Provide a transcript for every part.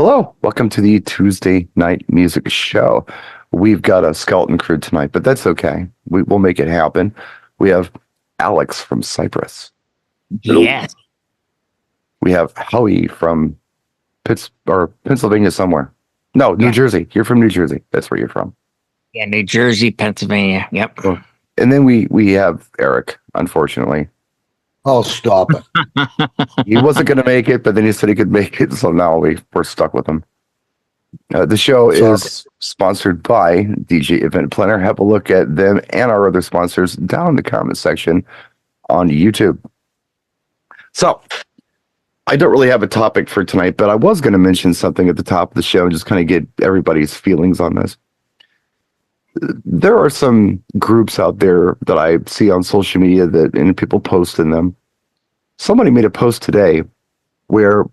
Hello, welcome to the Tuesday night music show. We've got a skeleton crew tonight, but that's okay. We'll make it happen. We have Alex from Cyprus. Yes. We have Howie from Pennsylvania somewhere. No, New Jersey. You're from New Jersey. That's where you're from. Yeah, New Jersey, Pennsylvania. Yep. And then we have Eric, unfortunately. Oh, stop it. He wasn't going to make it, but then he said he could make it, so now we're stuck with him. The show is sponsored by DJ Event Planner. Have a look at them and our other sponsors down in the comment section on YouTube. So, I don't really have a topic for tonight, but I was going to mention something at the top of the show and just kind of get everybody's feelings on this. There are some groups out there that I see on social media and people post in them. Somebody made a post today where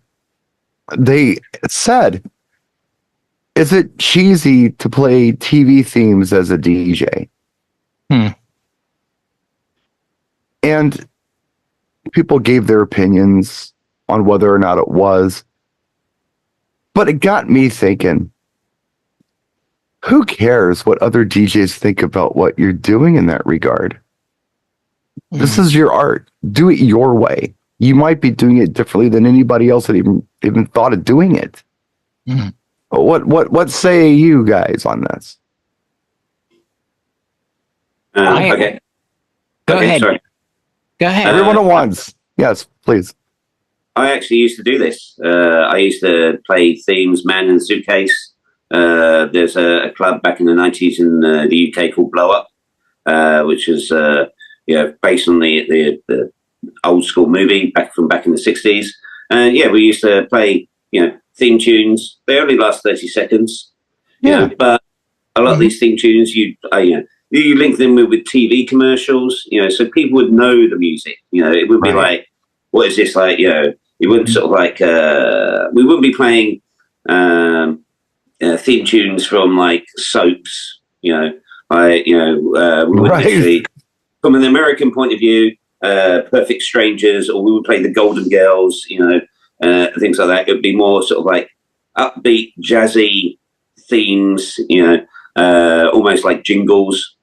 they said, is it cheesy to play TV themes as a DJ? And people gave their opinions on whether or not it was. But it got me thinking, who cares what other DJs think about what you're doing in that regard? This is your art. Do it your way. You might be doing it differently than anybody else that even thought of doing it. What say you guys on this? Okay. Go ahead. Sorry. Go ahead. Everyone at once. Yes, please. I actually used to do this. I used to play themes, Man in the Suitcase. There's a club back in the 90s in the UK called Blow Up, which is based on the old school movie back in the 60s. And we used to play theme tunes. They only last 30 seconds. But a lot of these theme tunes you link them with TV commercials, so people would know the music. It would be like, what is this like? It wouldn't sort of like we wouldn't be playing theme tunes from like soaps. We would literally, from an American point of view, Perfect Strangers, or we would play the Golden Girls, things like that. It would be more sort of like upbeat, jazzy themes, almost like jingles.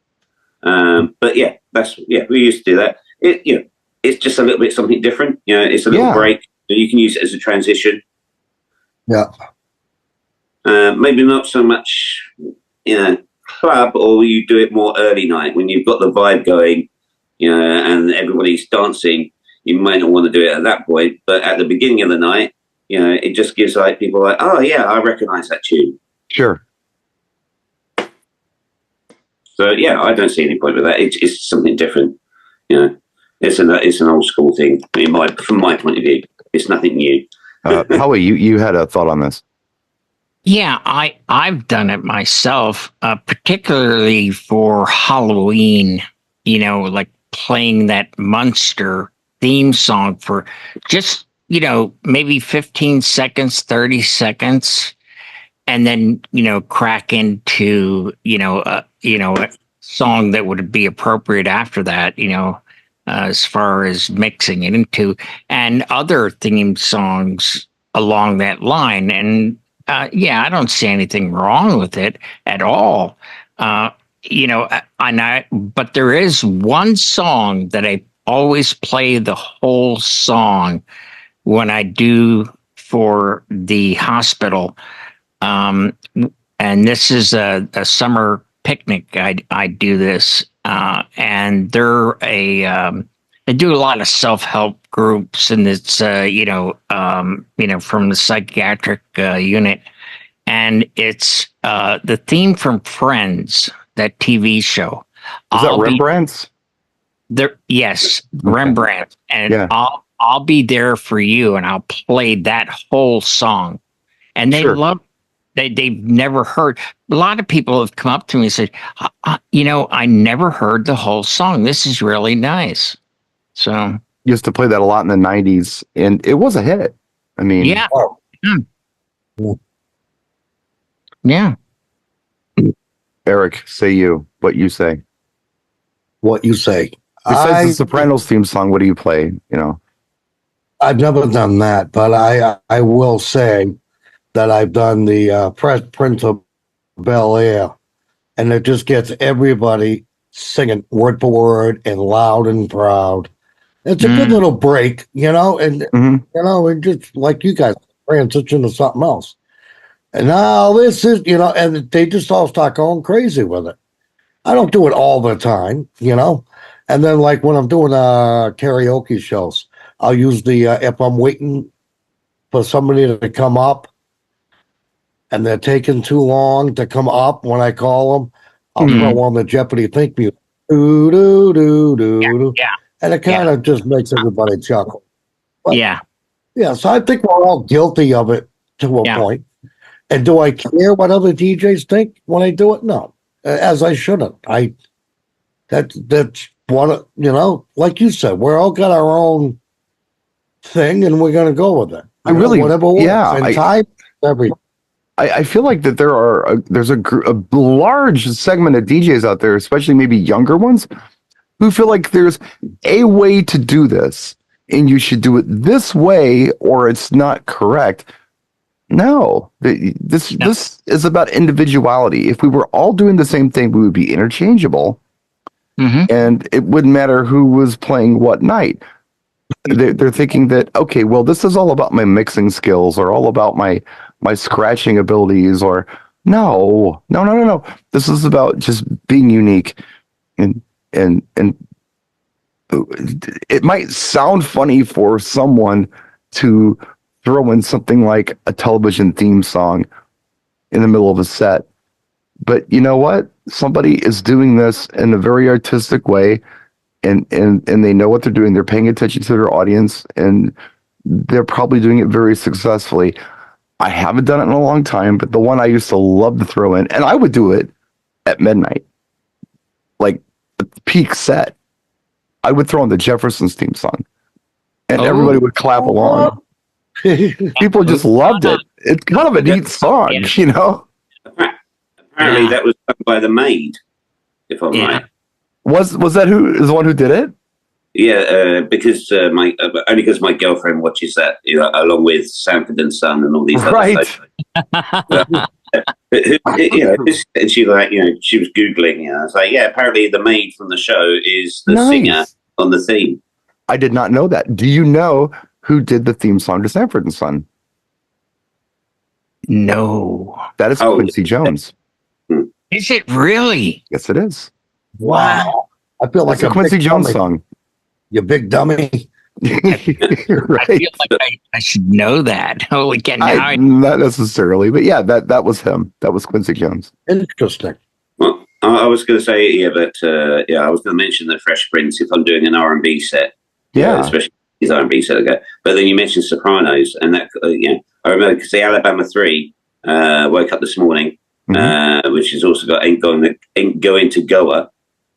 But we used to do that. It's just a little bit something different. It's a little break. You can use it as a transition. Yeah. Maybe not so much, club, or you do it more early night when you've got the vibe going, and everybody's dancing. You might not want to do it at that point, but at the beginning of the night, it just gives like people like, oh yeah, I recognize that tune. Sure. So I don't see any point with that. It's something different. It's an old school thing. From my point of view, it's nothing new. Howie, you had a thought on this. Yeah, I've done it myself, particularly for Halloween, like playing that Munster theme song for just, maybe 15 seconds, 30 seconds, and then, crack into, a song that would be appropriate after that, as far as mixing it into, and other theme songs along that line. And I don't see anything wrong with it at all. But there is one song that I always play the whole song when I do for the hospital. And this is a summer picnic. I do this, and they do a lot of self-help groups, and it's from the psychiatric unit, and it's the theme from Friends, that TV show. Is that Rembrandt's? Yes, Okay. Rembrandt, and I'll be there for you, and I'll play that whole song, and they love. They've never heard. A lot of people have come up to me and said, I never heard the whole song. This is really nice. So Used to play that a lot in the 90s, and it was a hit. I mean, yeah. Eric, what you say. What you say. Besides the Sopranos theme song, what do you play? I've never done that, but I will say that I've done the Fresh Prince of Bel Air, and it just gets everybody singing word for word and loud and proud. It's a good little break, and and just like you guys transition to something else. And now this is, and they just all start going crazy with it. I don't do it all the time, And then like when I'm doing karaoke shows, I'll use the if I'm waiting for somebody to come up and they're taking too long to come up when I call them, I'll throw on the Jeopardy think music. Do, do, do, do, do. Yeah. And it kind of just makes everybody chuckle. But, Yeah. Yeah, so I think we're all guilty of it to a point. And do I care what other DJs think when I do it? No, as I shouldn't. That's one, like you said, we're all got our own thing, and we're going to go with it. Whatever works. Yeah, and time, everything. I feel like that there's a large segment of DJs out there, especially maybe younger ones, who feel like there's a way to do this, and you should do it this way, or it's not correct. No, this is about individuality. If we were all doing the same thing, we would be interchangeable, and it wouldn't matter who was playing what night. They're thinking that, okay, well, this is all about my mixing skills, or all about my scratching abilities, or no. This is about just being unique, and it might sound funny for someone to throw in something like a television theme song in the middle of a set. But you know what? Somebody is doing this in a very artistic way, and they know what they're doing. They're paying attention to their audience, and they're probably doing it very successfully. I haven't done it in a long time, but the one I used to love to throw in, and I would do it at midnight, like the peak set. I would throw in the Jeffersons theme song, and everybody would clap along. People just loved it. It's kind of a neat song, Apparently, that was done by the maid, if I'm right. Was that who is the one who did it? Yeah, because only because my girlfriend watches that, along with Sanford and Son and all these other shows. And she she was googling. I was like, yeah, apparently the maid from the show is the singer on the theme. I did not know that. Do you know who did the theme song to Sanford and Son? No. That is Quincy Jones. Is it really? Yes, it is. Wow. I feel like a Quincy Jones song. You big dummy. Right. I feel like I should know that. Holy cow. Not necessarily, but yeah, that was him. That was Quincy Jones. Interesting. Well, I was going to say, I was going to mention the Fresh Prince if I'm doing an R&B set. Yeah. Especially his R&B set ago. But then you mentioned Sopranos, and that, I remember because the Alabama 3 woke up this morning, which has also got Ain't Going to Goa.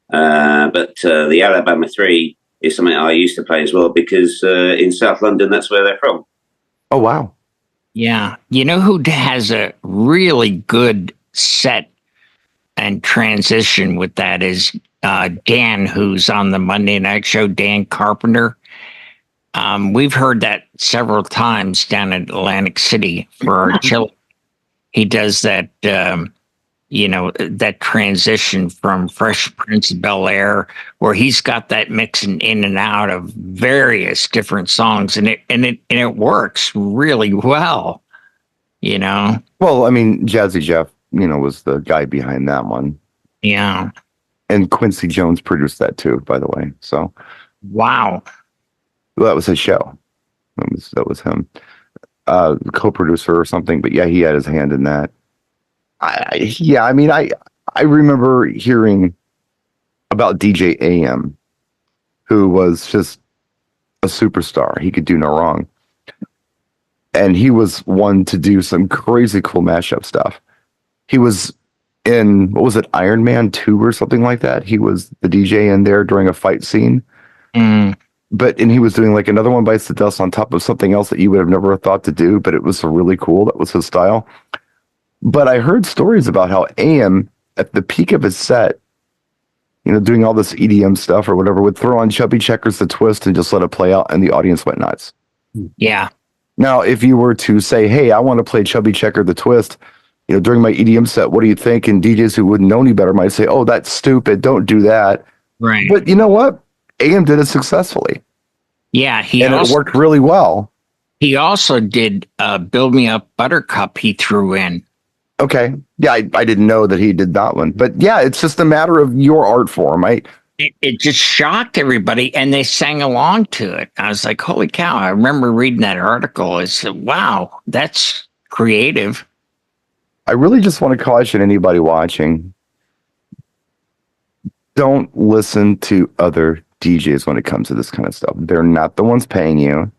But the Alabama 3 is something I used to play as well, because in South London, that's where they're from. Oh, wow. Yeah. You know who has a really good set and transition with that is Dan, who's on the Monday Night Show, Dan Carpenter. We've heard that several times down at Atlantic City for our chili. He does that, that transition from Fresh Prince of Bel Air, where he's got that mixing in and out of various different songs, and it works really well. Well, I mean, Jazzy Jeff, was the guy behind that one. Yeah. And Quincy Jones produced that too, by the way. So, wow. Well, that was his show. That was him, co-producer or something. But yeah, he had his hand in that. I remember hearing about DJ AM, who was just a superstar. He could do no wrong. And he was one to do some crazy cool mashup stuff. He was in, what was it, Iron Man 2 or something like that? He was the DJ in there during a fight scene. And he was doing like Another One Bites the Dust on top of something else that you would have never thought to do, but it was really cool. That was his style. But I heard stories about how AM, at the peak of his set, doing all this EDM stuff or whatever, would throw on Chubby Checkers The Twist and just let it play out, and the audience went nuts. Yeah. Now, if you were to say, hey, I want to play Chubby Checker the Twist, during my EDM set, what do you think? And DJs who wouldn't know any better might say, oh, that's stupid. Don't do that. Right. But you know what? AM did it successfully. Yeah. It worked really well. He also did Build Me Up Buttercup he threw in. Okay. Yeah, I didn't know that he did that one. But yeah, it's just a matter of your art form. It just shocked everybody, and they sang along to it. I was like, holy cow. I remember reading that article. I said, wow, that's creative. I really just want to caution anybody watching. Don't listen to other DJs when it comes to this kind of stuff. They're not the ones paying you.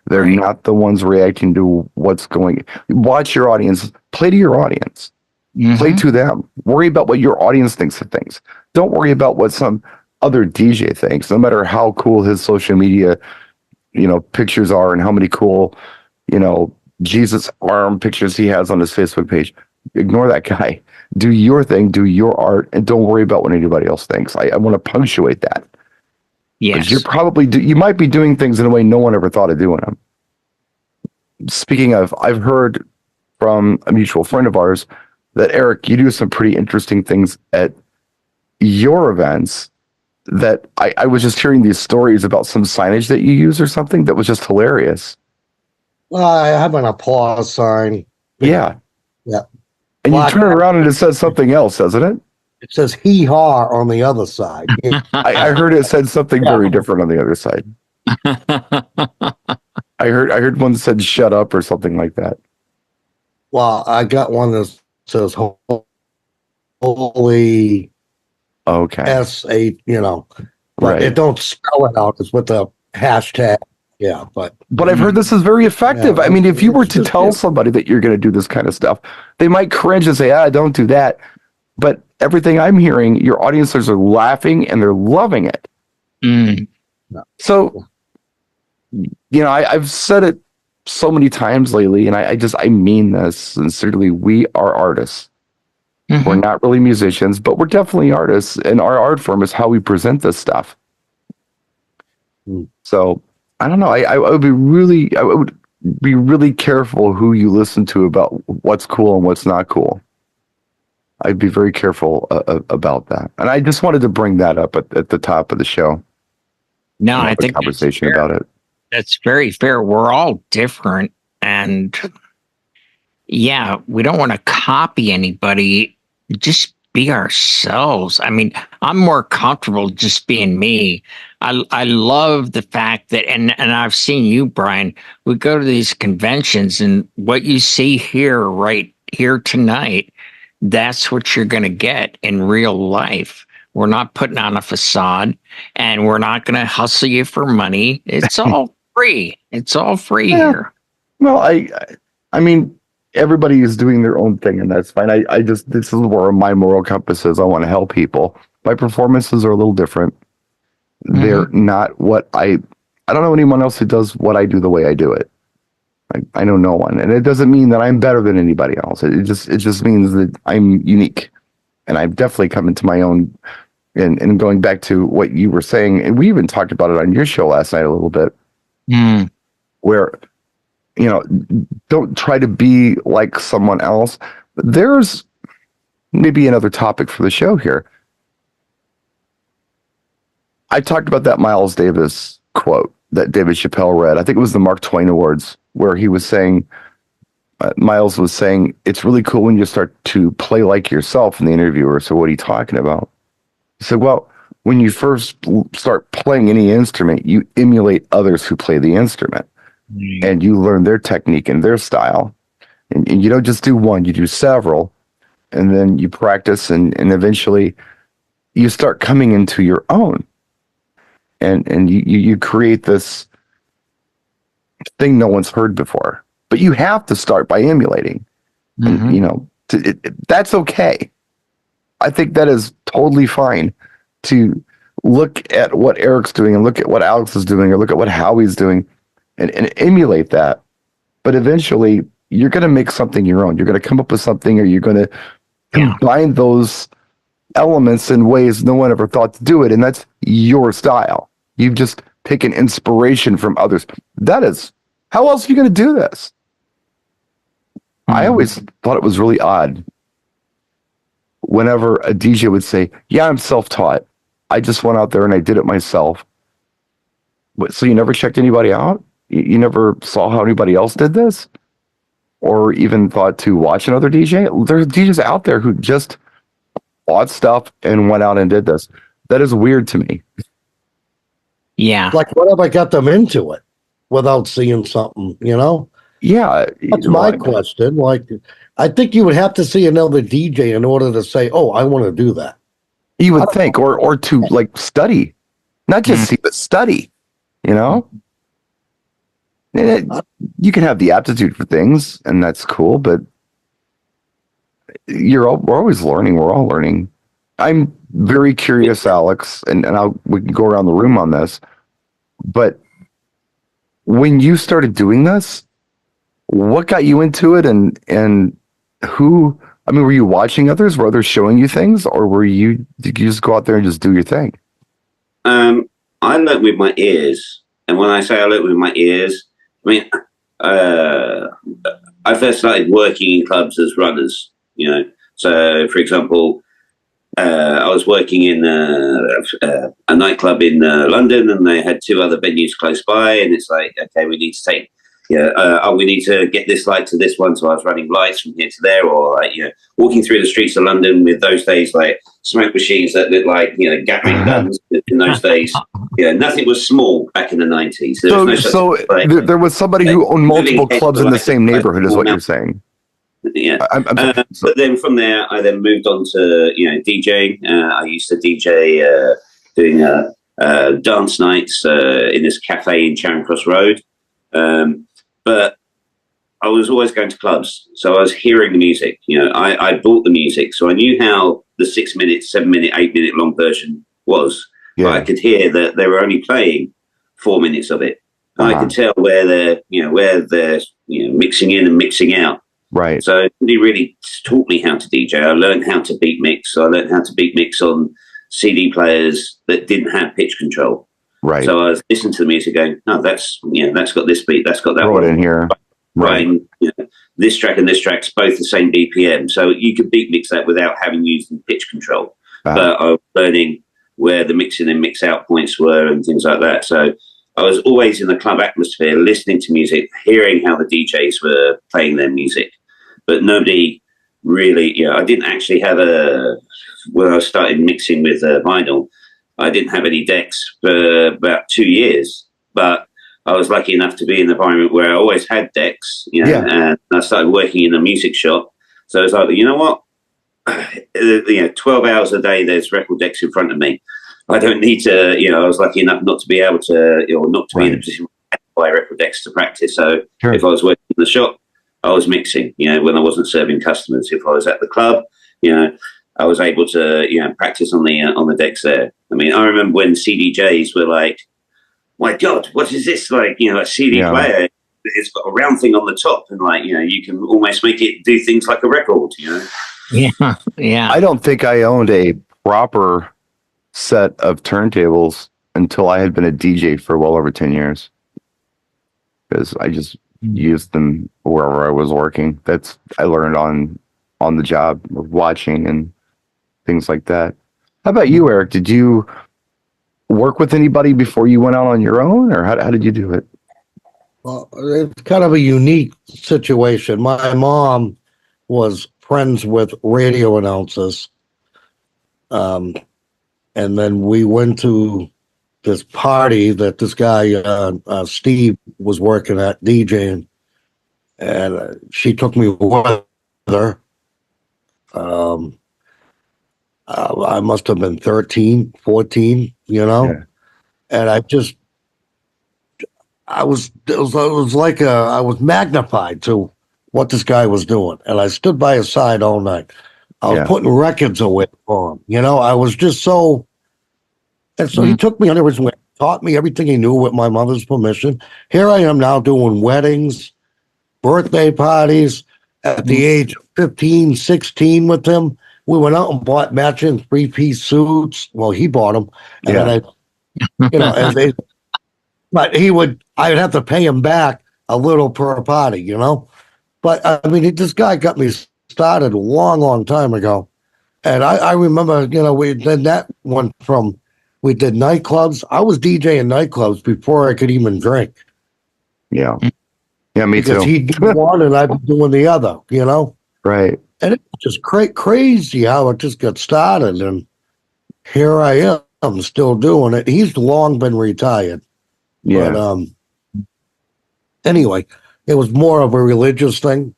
They're not the ones reacting to what's going. Watch your audience. Play to your audience. Mm-hmm. Play to them. Worry about what your audience thinks of things. Don't worry about what some other DJ thinks, no matter how cool his social media, pictures are and how many cool, Jesus arm pictures he has on his Facebook page. Ignore that guy. Do your thing, do your art, and don't worry about what anybody else thinks. I want to punctuate that. Yes. You might be doing things in a way no one ever thought of doing them. Speaking of, I've heard from a mutual friend of ours that, Eric, you do some pretty interesting things at your events that I was just hearing these stories about some signage that you use or something that was just hilarious. I have an applause sign. Yeah. Yeah. And you turn it around and it says something else, doesn't it? It says hee-haw on the other side. I heard it said something very different on the other side. I heard one said shut up or something like that. Well, I got one that says holy S8, but it don't spell it out. It's with the hashtag. Yeah, but I've heard this is very effective. Yeah, I mean, if you were to tell somebody that you're going to do this kind of stuff, they might cringe and say, don't do that. But everything I'm hearing, your audiences are laughing and they're loving it. Mm. So, I've said it so many times lately, and I mean this sincerely. We are artists. Mm-hmm. We're not really musicians, but we're definitely artists, and our art form is how we present this stuff. So I don't know. I would be really careful who you listen to about what's cool and what's not cool. I'd be very careful about that. And I just wanted to bring that up at the top of the show. No, I think conversation about it. That's very fair. We're all different. And yeah, we don't want to copy anybody. Just be ourselves. I mean, I'm more comfortable just being me. I love the fact that, and I've seen you, Brian, we go to these conventions and what you see here, right here tonight, that's what you're going to get in real life. We're not putting on a facade and we're not going to hustle you for money. It's all free. It's all free here. Well, I mean, everybody is doing their own thing and that's fine. This is where my moral compass is. I want to help people. My performances are a little different. Mm-hmm. They're not what I don't know anyone else who does what I do the way I do it. I know no one, and it doesn't mean that I'm better than anybody else. It just means that I'm unique, and I've definitely come into my own. And going back to what you were saying, and we even talked about it on your show last night a little bit, where don't try to be like someone else. There's maybe another topic for the show here. I talked about that Miles Davis quote that David Chappelle read. I think it was the Mark Twain Awards, where he was saying, Miles was saying, it's really cool when you start to play like yourself. And the interviewer said, what are you talking about? He said, well, when you first start playing any instrument, you emulate others who play the instrument. And you learn their technique and their style. And you don't just do one, you do several. And then you practice and eventually you start coming into your own. And you create this thing no one's heard before. But you have to start by emulating. Mm-hmm. And, that's okay. I think that is totally fine to look at what Eric's doing and look at what Alex is doing or look at what Howie's doing and emulate that. But eventually, you're going to make something your own. You're going to come up with something, or you're going to combine those elements in ways no one ever thought to do it. And that's your style. You've just taken inspiration from others. That is How else are you going to do this? I always thought it was really odd whenever a DJ would say, yeah, I'm self-taught. I just went out there and I did it myself. So you never checked anybody out? You never saw how anybody else did this? Or even thought to watch another DJ? There's DJs out there who just bought stuff and went out and did this. That is weird to me. Yeah. Like, what have I got them into it without seeing something, you know? Yeah. That's my question. Like, I think you would have to see another DJ in order to say, oh, I want to do that. You would think, or to like study, not just see, but study, you know? You can have the aptitude for things, and that's cool, but we're always learning. We're all learning. I'm very curious, Alex, and we can go around the room on this, but when you started doing this, what got you into it, and who? I mean, were you watching others? Were others showing you things, or did you just go out there and just do your thing? I learned with my ears, and when I say I learned with my ears, I mean, I first started working in clubs as runners, you know. So, for example, I was working in a nightclub in London, and they had 2 other venues close by, and it's like, okay, we need to take, we need to get this light to this one. So I was running lights from here to there, or like, walking through the streets of London with those days, like smoke machines that looked like, Gatling guns in those days. Nothing was small back in the 90s. There was somebody who owned multiple clubs in the same neighborhood, is what you're saying. Yeah. But then from there, I then moved on to, DJing. I used to DJ doing dance nights in this cafe in Charing Cross Road. But I was always going to clubs. So I was hearing the music. I bought the music. So I knew how the 6 minute, 7 minute, 8 minute long version was. Yeah. But I could hear that they were only playing 4 minutes of it. And I could tell where they're mixing in and mixing out. Right. So he really taught me how to DJ. I learned how to beat mix. So I learned how to beat mix on CD players that didn't have pitch control. Right. So I was listening to the music going, oh, that's got this beat, that's got that Throw one. It in here. Right. This track and this track's both the same BPM. So you could beat mix that without having used pitch control. But I was learning where the mixing and mix out points were and things like that. So I was always in the club atmosphere, listening to music, hearing how the DJs were playing their music. But nobody really, I didn't actually have when I started mixing with vinyl, I didn't have any decks for about 2 years. But I was lucky enough to be in an environment where I always had decks, and I started working in a music shop. So I was like, you know what? 12 hours a day, there's record decks in front of me. I don't need to, I was lucky enough not to be able to, not to be in a position where I had to buy record decks to practice. So if I was working in the shop, I was mixing, when I wasn't serving customers. If I was at the club, I was able to, practice on the decks there. I mean, I remember when CDJs were like, my God, what is this? Like, a CD player, it's got a round thing on the top, and like, you can almost make it do things like a record, Yeah. Yeah. I don't think I owned a proper set of turntables until I had been a DJ for well over 10 years. Because I just used them wherever I was working. I learned on the job, watching and things like that. How about you, Eric? Did you work with anybody before you went out on your own, or how did you do it? Well, it's kind of a unique situation. My mom was friends with radio announcers. And then we went to this party that this guy, Steve, was working at DJing, and she took me with her. I must have been 13, 14, and it was like I was magnified to what this guy was doing. And I stood by his side all night. I was putting records away for him. I was just so, and so he took me under his wing, taught me everything he knew with my mother's permission. Here I am now doing weddings, birthday parties at the age of 15, 16 with him. We went out and bought matching 3-piece suits. Well, he bought them. And but I would have to pay him back a little per party, you know. But I mean, this guy got me started a long, long time ago, and I remember, you know, we did that one from. We did nightclubs. I was DJing nightclubs before I could even drink. Yeah. Yeah, me Because too. he'd do one and I'd be doing the other, you know? Right. And it's just crazy how it just got started. And here I am, I'm still doing it. He's long been retired. Yeah. But anyway, it was more of a religious thing.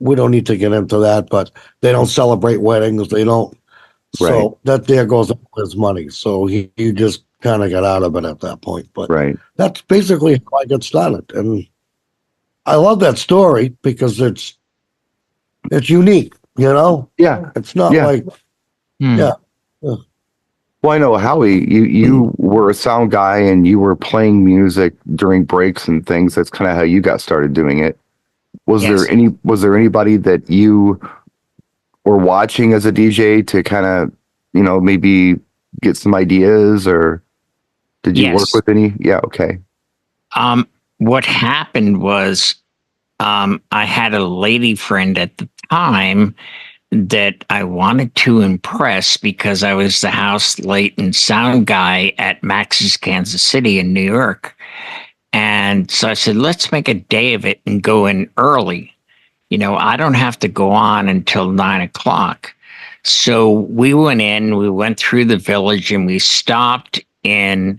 We don't need to get into that, but they don't celebrate weddings. They don't. Right. So that there goes up his money. So he just kind of got out of it at that point. But Right. that's basically how I got started. And I love that story because it's unique, you know? Yeah. It's not Yeah. like, Hmm. yeah. Well, I know, Howie, you were a sound guy and you were playing music during breaks and things. That's kind of how you got started doing it. Was Yes. there anybody that you were watching as a DJ to kind of, you know, maybe get some ideas, or did you work Yes. with any? Yeah. Okay. What happened was, I had a lady friend at the time that I wanted to impress because I was the house light and sound guy at Max's Kansas City in New York. And so I said, let's make a day of it and go in early. You know, I don't have to go on until 9 o'clock. So we went through the village, and we stopped in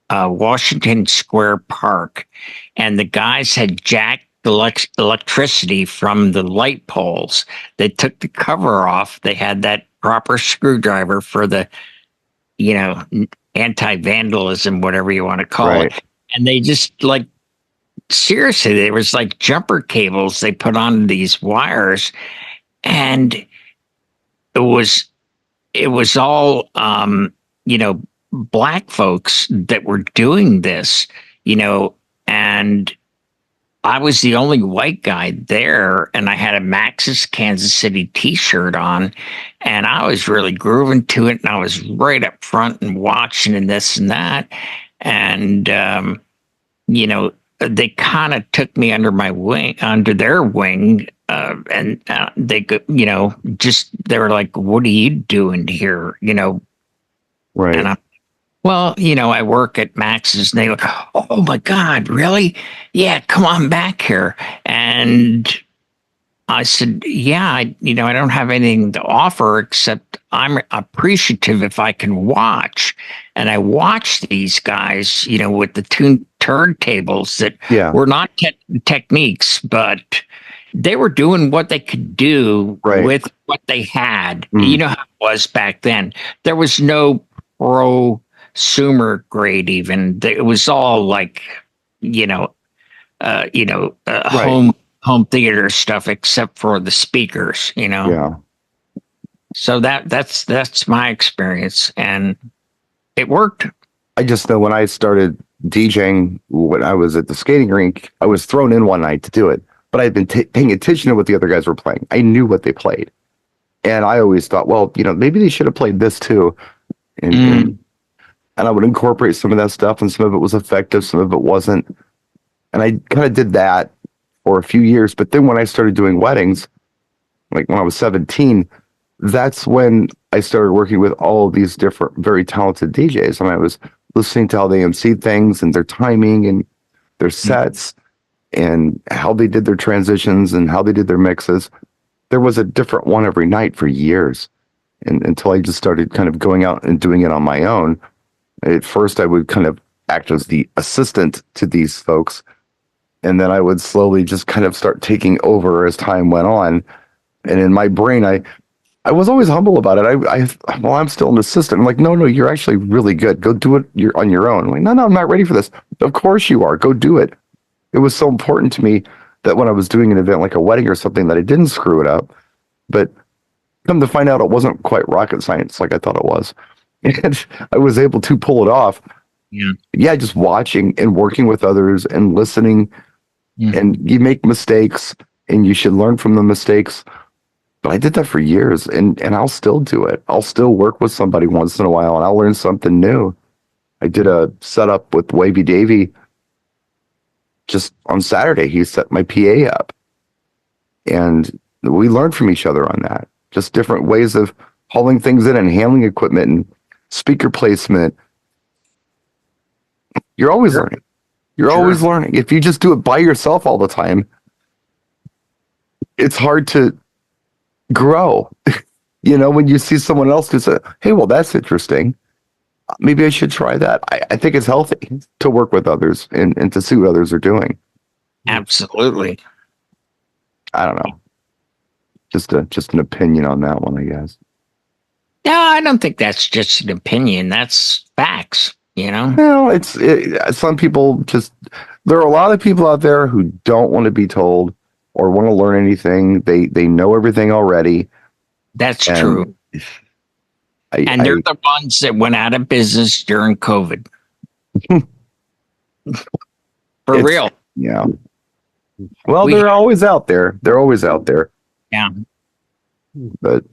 Washington Square Park. And the guys had jacked electricity from the light poles. They took the cover off. They had that proper screwdriver for the, you know, anti-vandalism, whatever you want to call Right. it. And they just like, seriously, there was like jumper cables they put on these wires, and it was all you know, black folks that were doing this, you know, and I was the only white guy there, and I had a Max's Kansas City t-shirt on, and I was really grooving to it, and I was right up front and watching and this and that. And you know, they kind of took me under their wing, and they could, you know, just they were like, "What are you doing here?" You know, Right. and well, you know, I work at Max's, and they go, "Oh my God, really? Yeah, come on back here." And I said, "Yeah, I don't have anything to offer except I'm appreciative if I can watch." And I watched these guys, you know, with the turntables that Yeah. were not techniques, but they were doing what they could do Right. with what they had. Mm. You know how it was back then. There was no prosumer grade even. It was all like, you know, Right. home theater stuff, except for the speakers, you know. Yeah. So that's my experience, and it worked. I just know when I started DJing when I was at the skating rink, I was thrown in one night to do it, but I'd been paying attention to what the other guys were playing. I knew what they played, and I always thought, well, you know, maybe they should have played this too, and I would incorporate some of that stuff, and some of it was effective, some of it wasn't, and I kind of did that for a few years. But then when I started doing weddings, like when I was 17, that's when I started working with all of these different, very talented DJs. And I was listening to how they MC things and their timing and their sets and how they did their transitions and how they did their mixes. There was a different one every night for years, and until I just started kind of going out and doing it on my own. At first, I would kind of act as the assistant to these folks, and then I would slowly just kind of start taking over as time went on. And in my brain, I was always humble about it. Well, I'm still an assistant. I'm like, no, you're actually really good. Go do it. You're on your own. I'm like, no, I'm not ready for this. Of course you are. Go do it. It was so important to me that when I was doing an event like a wedding or something, that I didn't screw it up. But come to find out, it wasn't quite rocket science like I thought it was. And I was able to pull it off. Yeah, just watching and working with others and listening. And you make mistakes, and you should learn from the mistakes. But I did that for years, and I'll still do it. I'll still work with somebody once in a while, and I'll learn something new. I did a setup with Wavy Davy just on Saturday, he set my PA up, and we learned from each other on that. Just different ways of hauling things in and handling equipment and speaker placement. You're always learning. You're always learning. If you just do it by yourself all the time, it's hard to grow. You know, when you see someone else who says, hey, well, that's interesting. Maybe I should try that. I think it's healthy to work with others and to see what others are doing. Absolutely. I don't know. Just an opinion on that one, I guess. No, I don't think that's just an opinion. That's facts, you know? Well, some people just, there are a lot of people out there who don't want to be told or want to learn anything. They know everything already. That's true. And they're the ones that went out of business during COVID. For real. Yeah. Well, they're always out there. They're always out there. Yeah. But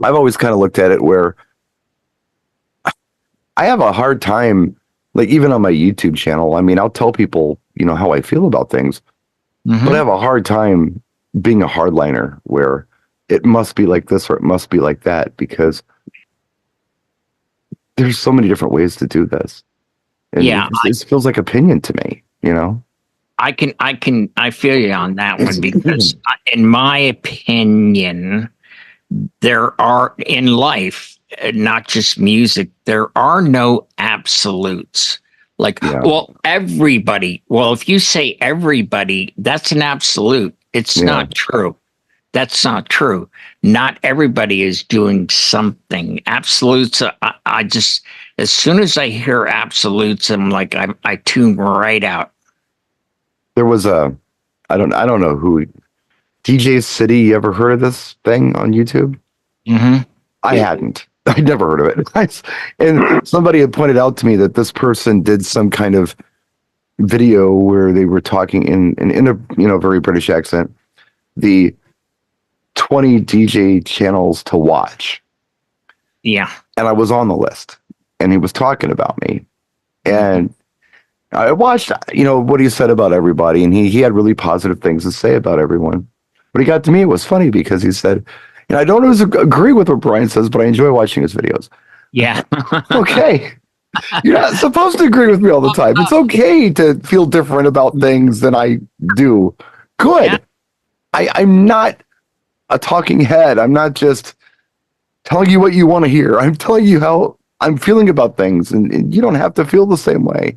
I've always kind of looked at it where I have a hard time, like even on my YouTube channel. I mean, I'll tell people, you know, how I feel about things, but I have a hard time being a hardliner where it must be like this or it must be like that, because there's so many different ways to do this. And it feels like opinion to me, you know? I feel you on that one, because in my opinion, there are in life, not just music, there are no absolutes. Like, well, everybody, if you say everybody, that's an absolute. It's not true. That's not true. Not everybody is doing something. Absolutes, I just, as soon as I hear absolutes, I'm like, I tune right out. There was I don't know who, DJ City. You ever heard of this thing on YouTube? I hadn't. I'd never heard of it. And somebody had pointed out to me that this person did some kind of video where they were talking in a very British accent, the 20 DJ channels to watch. Yeah. And I was on the list, and he was talking about me, and I watched, what he said about everybody, and he had really positive things to say about everyone. But he got to me, it was funny because he said, I don't always agree with what Brian says, but I enjoy watching his videos. Yeah. Okay. You're not supposed to agree with me all the time. It's okay to feel different about things than I do. Good. Yeah. I'm not a talking head. I'm not just telling you what you want to hear. I'm telling you how I'm feeling about things, and you don't have to feel the same way.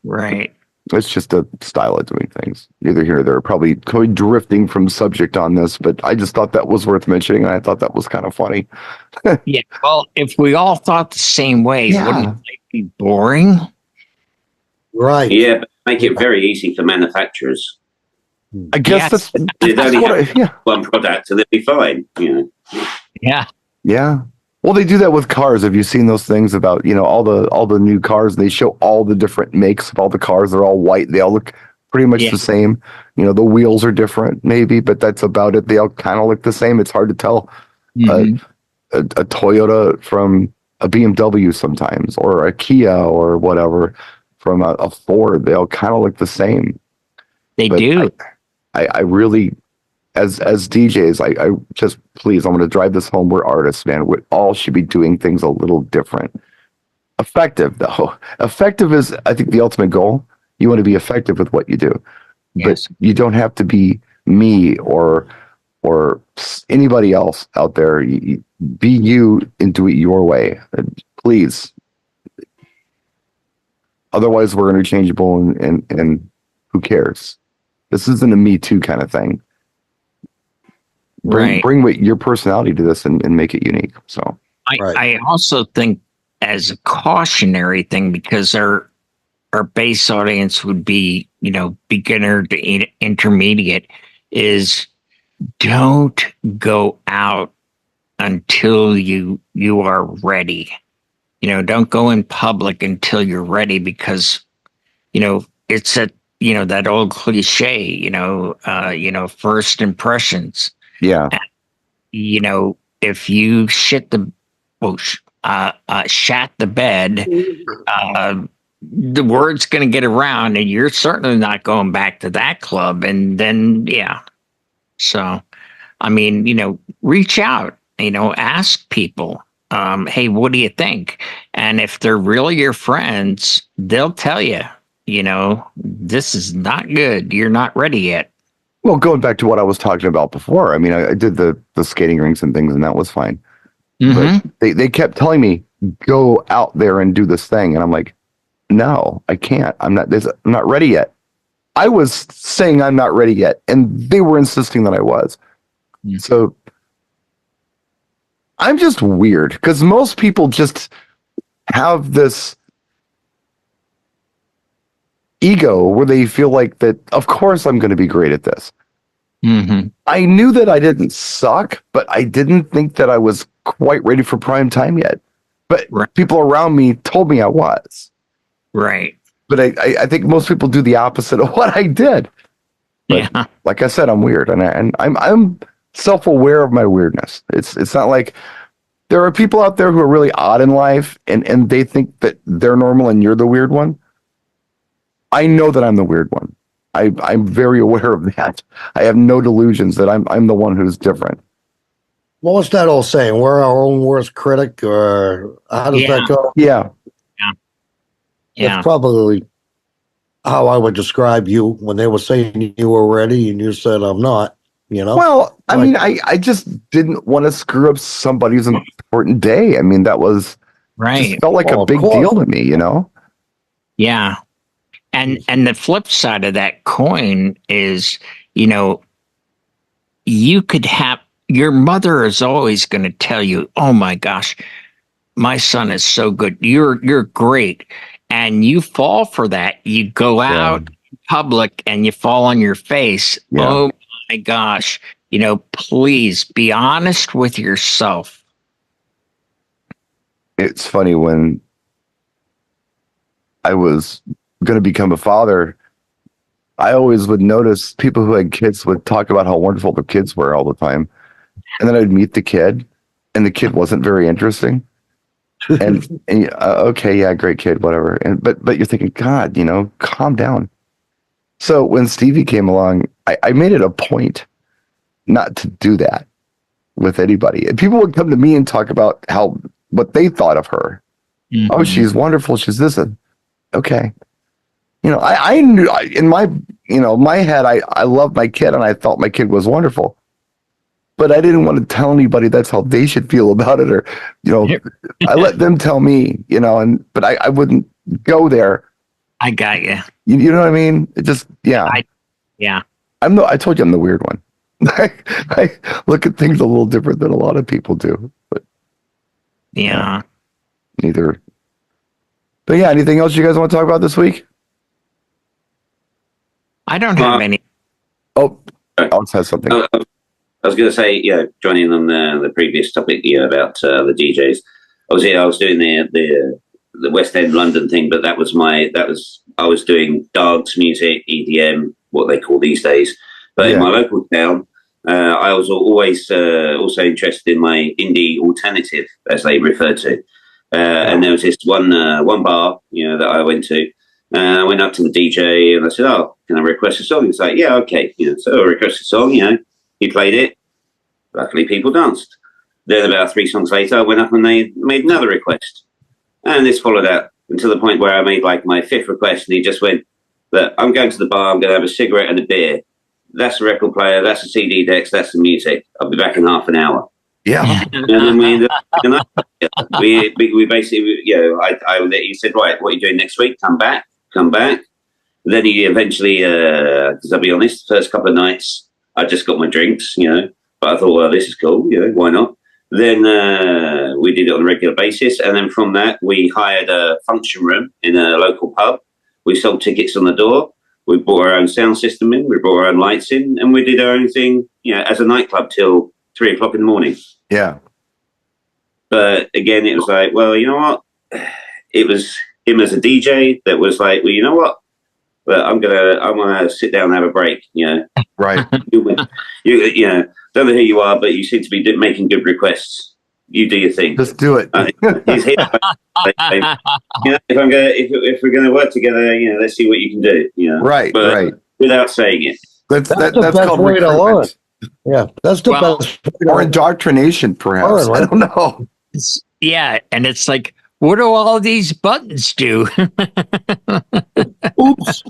Right. It's just a style of doing things. Neither here nor there. Probably drifting from subject on this, but I just thought that was worth mentioning, and I thought that was kind of funny. Yeah. Well, if we all thought the same way, wouldn't it be boring? Right. Yeah, but make it very easy for manufacturers. I guess they only have one product, and they'll be fine. Yeah. Yeah. Well, they do that with cars. Have you seen those things about, all the new cars? They show all the different makes of all the cars. They're all white. They all look pretty much the same. The wheels are different maybe, but that's about it. They all kind of look the same. It's hard to tell a Toyota from a BMW sometimes, or a Kia or whatever from a Ford. They all kind of look the same. They do. I really, as DJs, I just, please, I'm going to drive this home. We're artists, man. We all should be doing things a little different. Effective, though. Effective is, I think, the ultimate goal. You want to be effective with what you do. Yes. But you don't have to be me or anybody else out there. Be you and do it your way. Please. Otherwise, we're interchangeable, and who cares? This isn't a Me Too kind of thing. Bring your personality to this and make it unique. So I also think, as a cautionary thing, because our base audience would be, beginner to intermediate, is don't go out until you are ready. Don't go in public until you're ready, because it's that old cliche, first impressions. Yeah. If you shat the bed, the word's going to get around, and you're certainly not going back to that club. And then, yeah. So, I mean, reach out, ask people, hey, what do you think? And if they're really your friends, they'll tell you, this is not good. You're not ready yet. Well, going back to what I was talking about before, I mean, I did the skating rinks and things, and that was fine. Mm-hmm. But they kept telling me, go out there and do this thing. And I'm like, no, I can't. I'm not ready yet. I was saying I'm not ready yet, and they were insisting that I was. Mm. So I'm just weird, because most people just have this ego where they feel like that, of course I'm going to be great at this. Mm-hmm. I knew that I didn't suck, but I didn't think that I was quite ready for prime time yet. But right. People around me told me I was. Right. But I think most people do the opposite of what I did. But yeah. Like I said, I'm weird, and I'm self-aware of my weirdness. It's not like there are people out there who are really odd in life, and they think that they're normal and you're the weird one. I know that I'm the weird one. I'm very aware of that. I have no delusions that I'm the one who's different. Well, what's that old saying? We're our own worst critic, or how does that go? Yeah. That's probably how I would describe you when they were saying you were ready and you said I'm not. Well, I mean, I just didn't want to screw up somebody's important day. I mean, that was right. Just felt like a big deal to me, Yeah. And the flip side of that coin is, you could have, your mother is always going to tell you, oh my gosh, my son is so good. You're great. And you fall for that. You go out in public and you fall on your face. Yeah. Oh my gosh. Please be honest with yourself. It's funny, when I was going to become a father, I always would notice people who had kids would talk about how wonderful their kids were all the time. And then I'd meet the kid, and the kid wasn't very interesting. And okay, yeah, great kid, whatever. But you're thinking, God, calm down. So when Stevie came along, I made it a point not to do that with anybody. And people would come to me and talk about what they thought of her. Mm-hmm. Oh, she's wonderful. She's this. Okay. I knew in my head, I loved my kid and I thought my kid was wonderful. But I didn't want to tell anybody that's how they should feel about it, or, I let them tell me, but I wouldn't go there. I got you. You know what I mean? It just, yeah. I told you I'm the weird one. I look at things a little different than a lot of people do, but neither. But yeah, anything else you guys want to talk about this week? I don't have any. Oh, Alex has something. I was going to say, joining on the previous topic about the DJs. Obviously, I was doing the West End London thing, but I was doing dance music, EDM, what they call these days. But in my local town, I was always also interested in my indie alternative, as they refer to. And there was this one bar, that I went to. I went up to the DJ and I said, "Oh, can I request a song?" He's like, "Yeah, okay." So I requested a song. He played it. Luckily, people danced. Then about 3 songs later, I went up and they made another request. And this followed out until the point where I made like my 5th request, and he just went, "Look, I'm going to the bar. I'm going to have a cigarette and a beer. That's the record player. That's the CD decks. That's the music. I'll be back in half an hour." Yeah. And then we ended up, we basically, he said, "Right, what are you doing next week? Come back. Then he eventually, because I'll be honest, the first couple of nights, I just got my drinks, but I thought, well, this is cool, why not? Then we did it on a regular basis. And then from that, we hired a function room in a local pub. We sold tickets on the door. We brought our own sound system in. We brought our own lights in. And we did our own thing, as a nightclub till 3 o'clock in the morning. Yeah. But again, it was like, well, you know what? It was him as a DJ that was like, well, you know what? But I want to sit down and have a break, Right. you don't know who you are, but you seem to be making good requests. You do your thing. Just do it. He's here. If we're gonna work together, let's see what you can do. Right, but right. Without saying it. That's the that's best called way to learn. recruitment. Yeah, that's the best. Or indoctrination, perhaps. Right. I don't know. Yeah, and it's like, what do all these buttons do? Oops.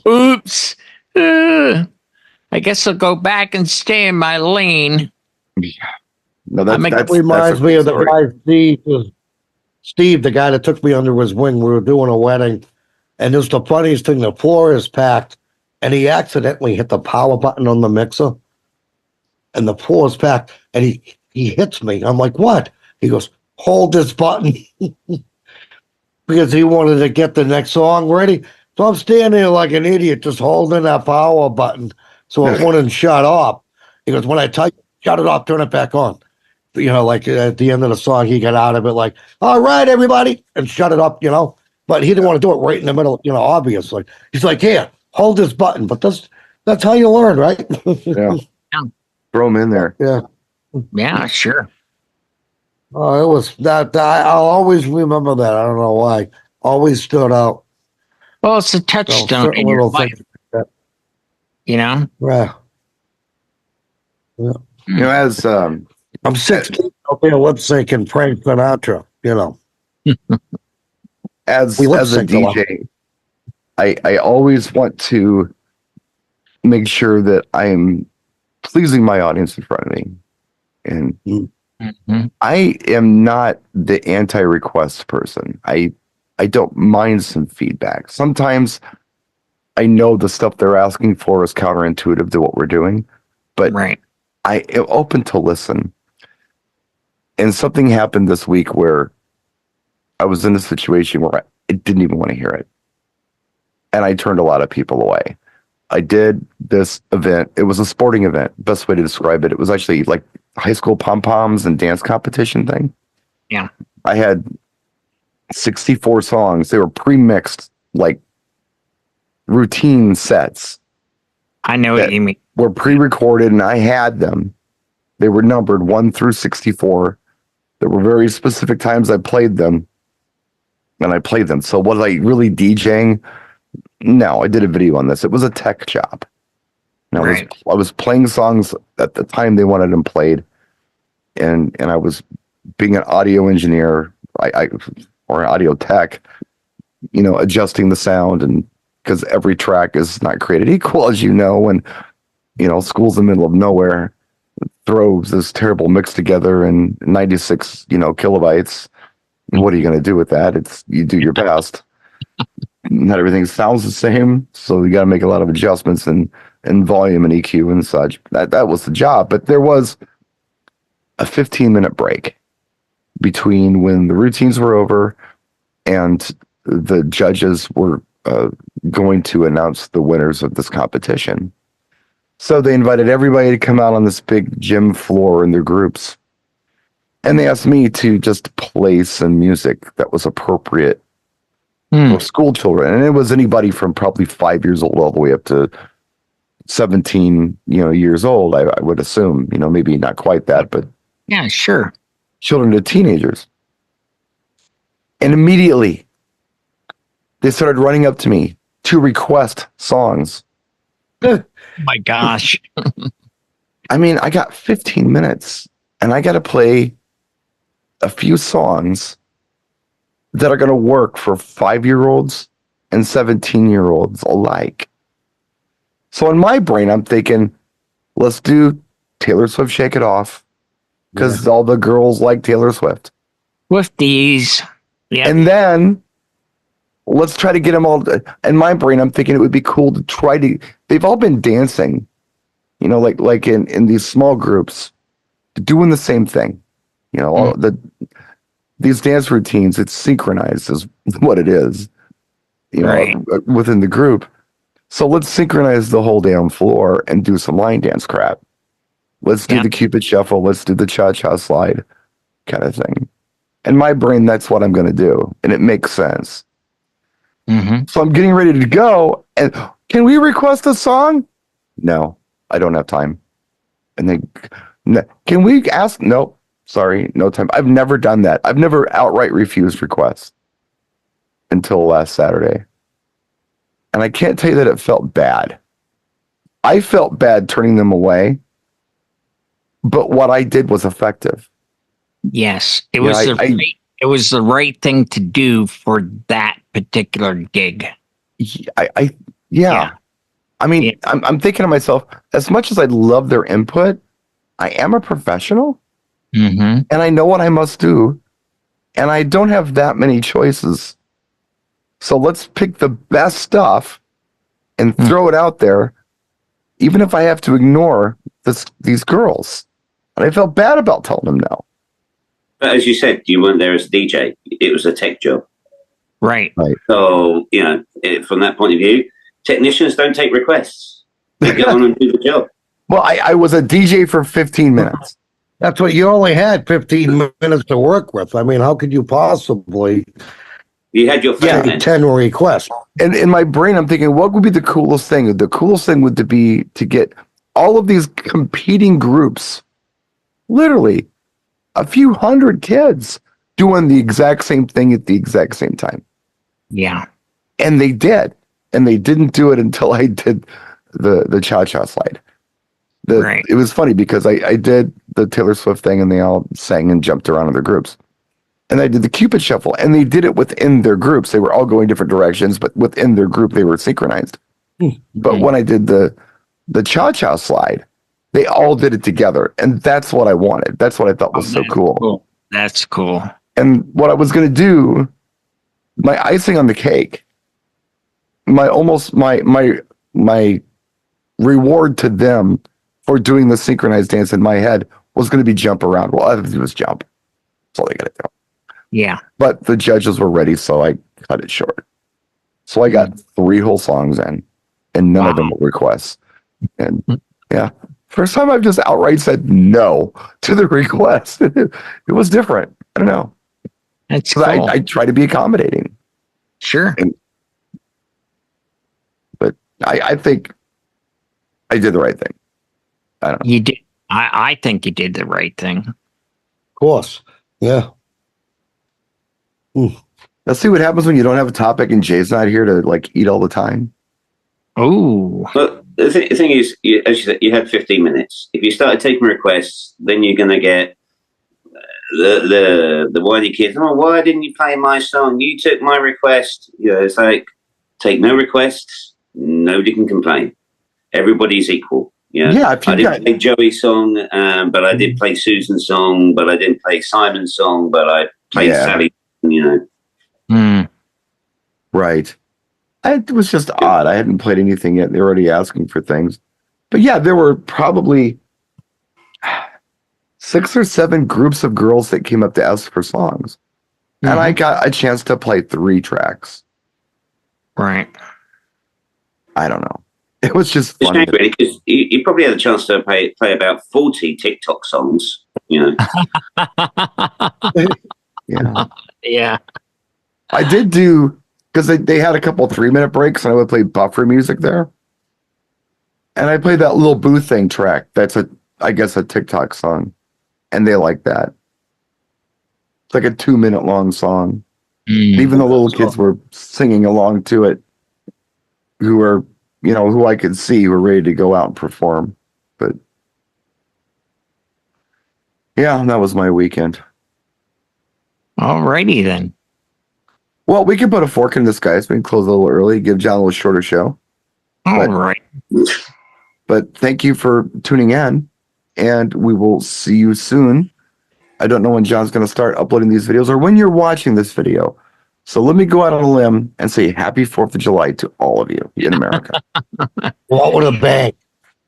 Oops. I guess I'll go back and stay in my lane. No, That reminds me of the guy, Steve, the guy that took me under his wing. We were doing a wedding, and it's the funniest thing. The floor is packed, and he accidentally hit the power button on the mixer, and the floor is packed, and he hits me. I'm like, what? He goes, hold this button, because he wanted to get the next song ready. So I'm standing there like an idiot, just holding that power button so it wouldn't shut off. He goes, when I tell you, shut it off, turn it back on. Like at the end of the song, he got out of it like, all right, everybody, and shut it up, But he didn't want to do it right in the middle, obviously. He's like, here, hold this button. But that's how you learn, right? Yeah. Throw him in there. Yeah. Yeah, sure. Oh, it was that. I'll always remember that. I don't know why. Always stood out. Well, it's a touchstone in your life. Yeah. Yeah. As I'm 16 out there lip syncing Frank Sinatra, as We lip a sync a lot. DJ, I always want to make sure that I'm pleasing my audience in front of me. And I am not the anti-request person. I don't mind some feedback. Sometimes I know the stuff they're asking for is counterintuitive to what we're doing, but Right. I am open to listen. And something happened this week where I was in a situation where I didn't even want to hear it. And I turned a lot of people away. I did this event. It was a sporting event. Best way to describe it. It was actually like high school pom-poms and dance competition thing. Yeah. I had 64 songs. They were pre-mixed, like routine sets. I know what you mean. Were pre-recorded, and I had them. They were numbered 1 through 64. There were very specific times I played them, and I played them. So was I really DJing? No, I did a video on this. It was a tech job. And I was playing songs at the time they wanted them played, and I was being an audio engineer, or an audio tech, adjusting the sound, and because every track is not created equal, as you know, and school's in the middle of nowhere, throws this terrible mix together in 96 kilobytes. And what are you going to do with that? You do your best. Not everything sounds the same, so you got to make a lot of adjustments and volume and EQ and such. That was the job. But there was a 15-minute break between when the routines were over and the judges were going to announce the winners of this competition. So they invited everybody to come out on this big gym floor in their groups. And they asked me to just play some music that was appropriate for school children. And it was anybody from probably 5 years old all the way up to 17, years old, I would assume, maybe not quite that, but Yeah, sure. children to teenagers. And immediately they started running up to me to request songs. Oh my gosh. I mean, I got 15 minutes and I got to play a few songs that are going to work for 5-year-olds and 17-year-olds alike. So in my brain, I'm thinking, let's do Taylor Swift Shake It Off, because all the girls like Taylor Swift. With these. Yeah. And then let's try to get them all. In my brain, I'm thinking it would be cool to try to. They've all been dancing, like in these small groups, doing the same thing. All these dance routines. It's synchronized, is what it is. Within the group. So let's synchronize the whole damn floor and do some line dance crap. Let's do the Cupid Shuffle. Let's do the Cha-Cha Slide kind of thing. In my brain, that's what I'm going to do. And it makes sense. So I'm getting ready to go. And can we request a song? No, I don't have time. And then, can we ask? No, Sorry, no time. I've never done that. I've never outright refused requests until last Saturday. And I can't tell you that it felt bad. I felt bad turning them away, but what I did was effective. Yes, it was it was the right thing to do for that particular gig. Yeah. I mean, I'm thinking to myself, as much as I love their input, I am a professional, and I know what I must do, and I don't have that many choices. So let's pick the best stuff and throw it out there, even if I have to ignore these girls. And I felt bad about telling them no. But as you said, you weren't there as a DJ. It was a tech job. Right. So, you know, from that point of view, technicians don't take requests. They get on and do the job. Well, I was a DJ for 15 minutes. That's what you only had 15 minutes to work with. I mean, how could you possibly You had your phone 10 requests? And in my brain, I'm thinking, what would be the coolest thing? The coolest thing would be to get all of these competing groups, literally a few hundred kids doing the exact same thing at the exact same time. Yeah. And they did. And they didn't do it until I did the cha-cha slide. Right. It was funny because I did the Taylor Swift thing and they all sang and jumped around in their groups. And I did the Cupid shuffle and they did it within their groups. They were all going different directions, but within their group, they were synchronized. But when I did the cha-cha slide, they all did it together. And that's what I wanted. That's what I thought was so cool. That's cool. And what I was going to do, my icing on the cake, my reward to them for doing the synchronized dance in my head was going to be jump around. Well, all I have to do is jump. That's all they got to do. Yeah. But the judges were ready, so I cut it short. So I got 3 whole songs in, and none of them were requests. And yeah, first time I've just outright said no to the request. It was different. I don't know. That's cool. I try to be accommodating. Sure. But I think I did the right thing. I don't know. You did. I think you did the right thing. Of course. Yeah. Let's see what happens when you don't have a topic and Jay's not here to like eat all the time. Oh. But the thing is, as you said, you had 15 minutes. If you started taking requests, then you're going to get the whiny kids. Oh, why didn't you play my song? You took my request. You know, it's like, take no requests. Nobody can complain. Everybody's equal. You know? Yeah. I didn't play Joey's song, but I did play Susan's song, but I didn't play Simon's song, but I played Sally, you know. Right. It was just odd. I hadn't played anything yet. They were already asking for things. But yeah, there were probably 6 or 7 groups of girls that came up to ask for songs. And I got a chance to play 3 tracks. Right. I don't know. It was just funny. It's really, because you probably had a chance to play about 40 TikTok songs, you know. Yeah. Yeah. I did do, because they had a couple 3-minute breaks and I would play buffer music there. And I played that little Boo Thing track. That's I guess a TikTok song. And they like that. It's like a 2-minute long song. Even the little kids were singing along to it, who I could see were ready to go out and perform. But yeah, that was my weekend. Alrighty then. Well, we can put a fork in this, guys. We can close a little early, give John a little shorter show. All right. But thank you for tuning in, and we will see you soon. I don't know when John's going to start uploading these videos or when you're watching this video. So let me go out on a limb and say happy 4th of July to all of you in America. What would a bang?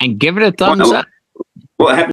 And give it a thumbs up. What happened?